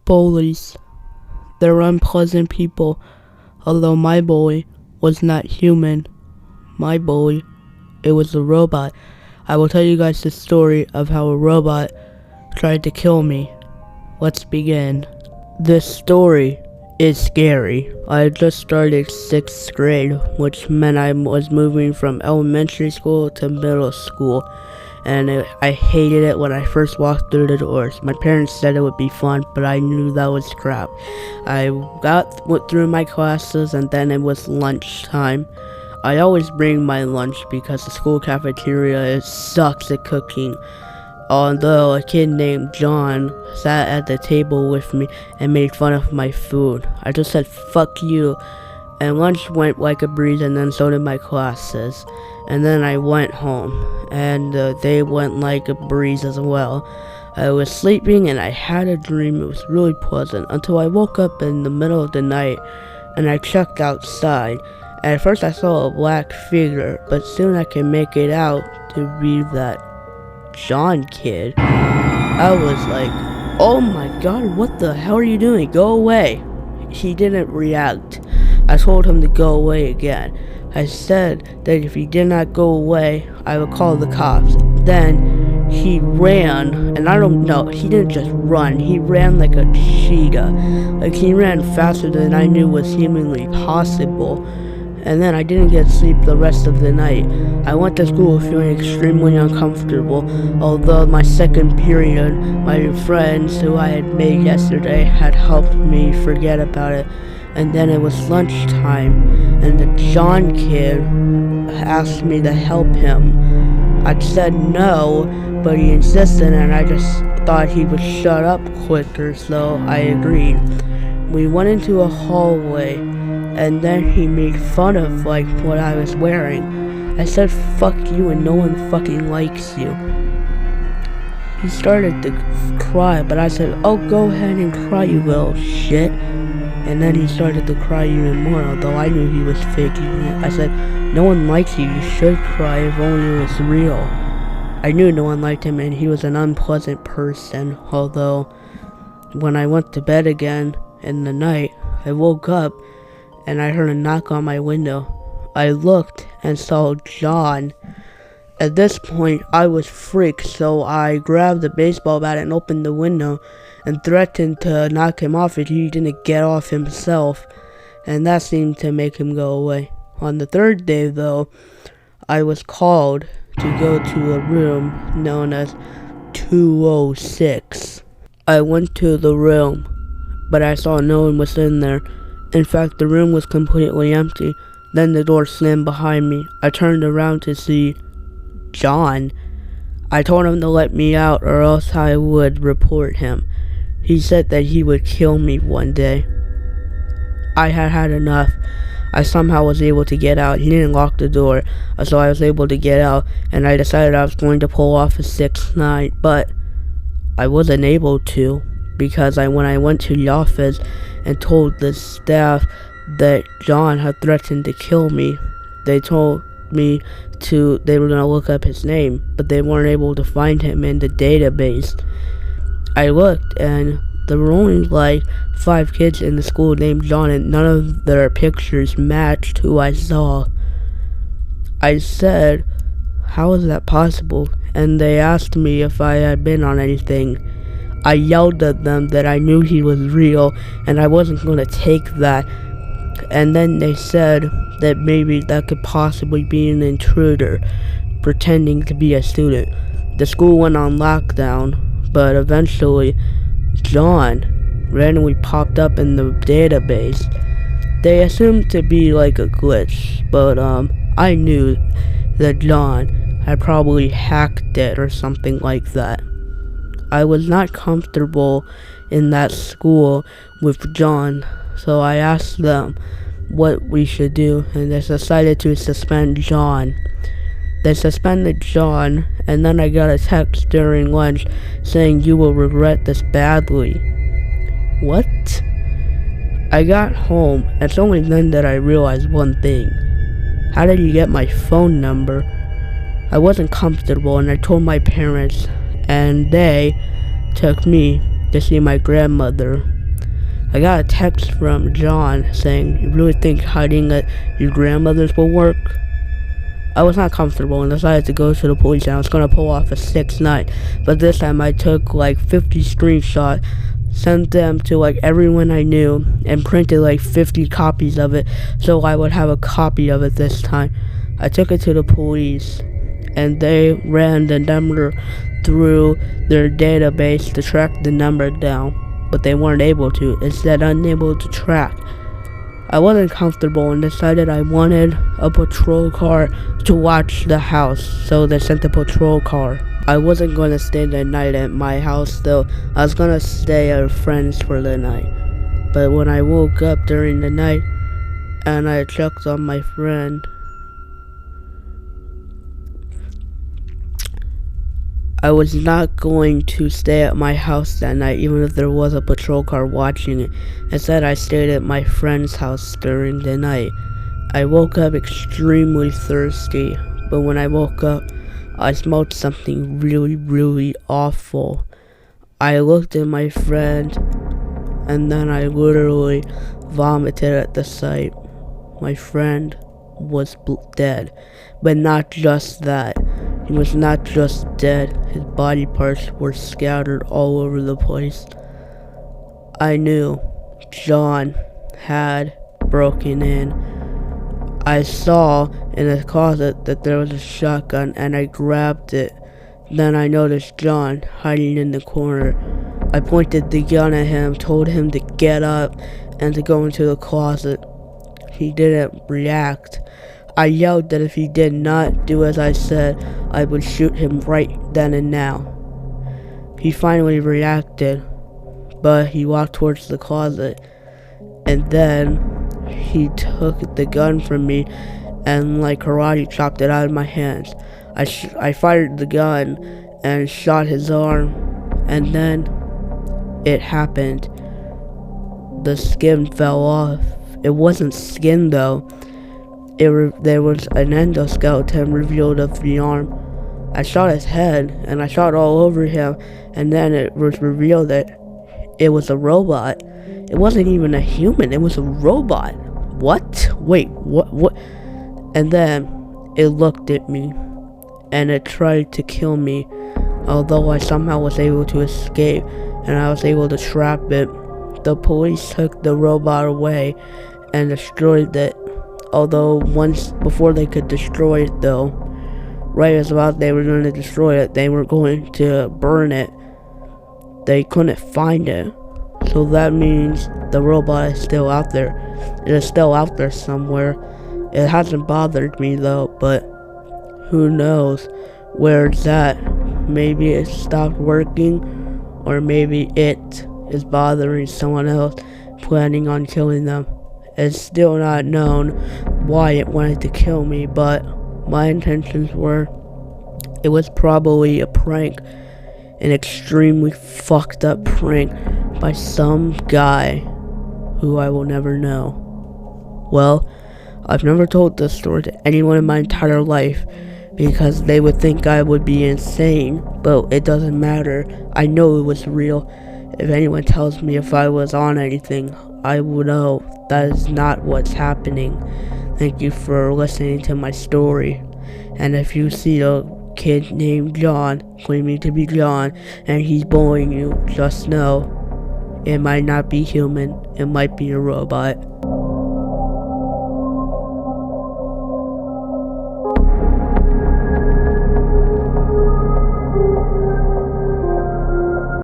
Bullies. They're unpleasant people, although my bully was not human. My bully, it was a robot. I will tell you guys the story of how a robot tried to kill me. Let's begin. This story is scary. I had just started 6th grade, which meant I was moving from elementary school to middle school. And I hated it when I first walked through the doors. My parents said it would be fun, but I knew that was crap. I went through my classes, and then it was lunchtime. I always bring my lunch because the school cafeteria sucks at cooking. Although a kid named John sat at the table with me and made fun of my food. I just said, "Fuck you." And lunch went like a breeze, and then so did my classes. And then I went home, and they went like a breeze as well. I was sleeping, and I had a dream. It was really pleasant, until I woke up in the middle of the night, and I checked outside. At first I saw a black figure, but soon I could make it out to be that John kid. I was like, "Oh my god, what the hell are you doing? Go away." He didn't react. I told him to go away again. I said that if he did not go away, I would call the cops. Then he ran, and I don't know, he didn't just run, he ran like a cheetah. Like, he ran faster than I knew was humanly possible. And then I didn't get sleep the rest of the night. I went to school feeling extremely uncomfortable, although my second period, my friends who I had made yesterday had helped me forget about it. And then it was lunchtime, and the John kid asked me to help him. I said no, but he insisted, and I just thought he would shut up quicker, so I agreed. We went into a hallway, and then he made fun of like what I was wearing. I said, "Fuck you, and no one fucking likes you." He started to cry, but I said, "Oh, go ahead and cry, you little shit." And then he started to cry even more, although I knew he was faking it. I said, "No one likes you, you should cry if only it was real." I knew no one liked him, and he was an unpleasant person, although when I went to bed again in the night, I woke up and I heard a knock on my window. I looked and saw John. At this point, I was freaked, so I grabbed the baseball bat and opened the window and threatened to knock him off if he didn't get off himself, and that seemed to make him go away. On the third day, though, I was called to go to a room known as 206. I went to the room, but I saw no one was in there. In fact, the room was completely empty. Then the door slammed behind me. I turned around to see John. I told him to let me out or else I would report him. He said that he would kill me one day. I had had enough. I somehow was able to get out. He didn't lock the door, so I was able to get out, and I decided I was going to pull off a 6ix9ine, but I wasn't able to, because when I went to the office and told the staff that John had threatened to kill me, they told me they were going to look up his name, but they weren't able to find him in the database. I looked, and there were only like 5 kids in the school named John, and none of their pictures matched who I saw. I said, "How is that possible?" And they asked me if I had been on anything. I yelled at them that I knew he was real, and I wasn't going to take that. And then they said that maybe that could possibly be an intruder pretending to be a student. The school went on lockdown, but eventually John randomly popped up in the database. They assumed to be like a glitch, but I knew that John had probably hacked it or something like that. I was not comfortable in that school with John, so I asked them what we should do, and they decided to suspend John. They suspended John, and then I got a text during lunch saying, "You will regret this badly." What? I got home, and it's only then that I realized one thing. How did you get my phone number? I wasn't comfortable, and I told my parents, and they took me to see my grandmother. I got a text from John saying, "You really think hiding at your grandmother's will work?" I was not comfortable and decided to go to the police, and I was going to pull off a 6ix9ine. But this time I took like 50 screenshots, sent them to like everyone I knew, and printed like 50 copies of it so I would have a copy of it this time. I took it to the police, and they ran the number through their database to track the number down, but they weren't able to. It said unable to track. I wasn't comfortable and decided I wanted a patrol car to watch the house, so they sent the patrol car. I wasn't going to stay the night at my house though. I was going to stay at a friend's for the night. But when I woke up during the night and I checked on my friend, I was not going to stay at my house that night, even if there was a patrol car watching it. Instead, I stayed at my friend's house during the night. I woke up extremely thirsty, but when I woke up, I smelled something really awful. I looked at my friend, and then I literally vomited at the sight. My friend was dead, but not just that. He was not just dead, his body parts were scattered all over the place. I knew John had broken in. I saw in his closet that there was a shotgun, and I grabbed it. Then I noticed John hiding in the corner. I pointed the gun at him, told him to get up and to go into the closet. He didn't react. I yelled that if he did not do as I said, I would shoot him right then and now. He finally reacted, but he walked towards the closet, and then he took the gun from me and like karate chopped it out of my hands. I fired the gun and shot his arm, and then it happened. The skin fell off. It wasn't skin though. There was an endoskeleton revealed of the arm. I shot his head, and I shot all over him, and then it was revealed that it was a robot. It wasn't even a human, it was a robot. What? Wait, what? And then it looked at me, and it tried to kill me, although I somehow was able to escape, and I was able to trap it. The police took the robot away and destroyed it. Although once before they could destroy it though, right as about they were going to destroy it, they were going to burn it. They couldn't find it. So that means the robot is still out there. It is still out there somewhere. It hasn't bothered me though, but who knows where it's at. Maybe it stopped working, or maybe it is bothering someone else, planning on killing them. It's still not known why it wanted to kill me, but my intentions were, it was probably a prank, an extremely fucked up prank by some guy who I will never know. Well, I've never told this story to anyone in my entire life because they would think I would be insane, but it doesn't matter. I know it was real. If anyone tells me if I was on anything, I will know that is not what's happening. Thank you for listening to my story. And if you see a kid named John claiming to be John and he's bullying you, just know it might not be human, it might be a robot.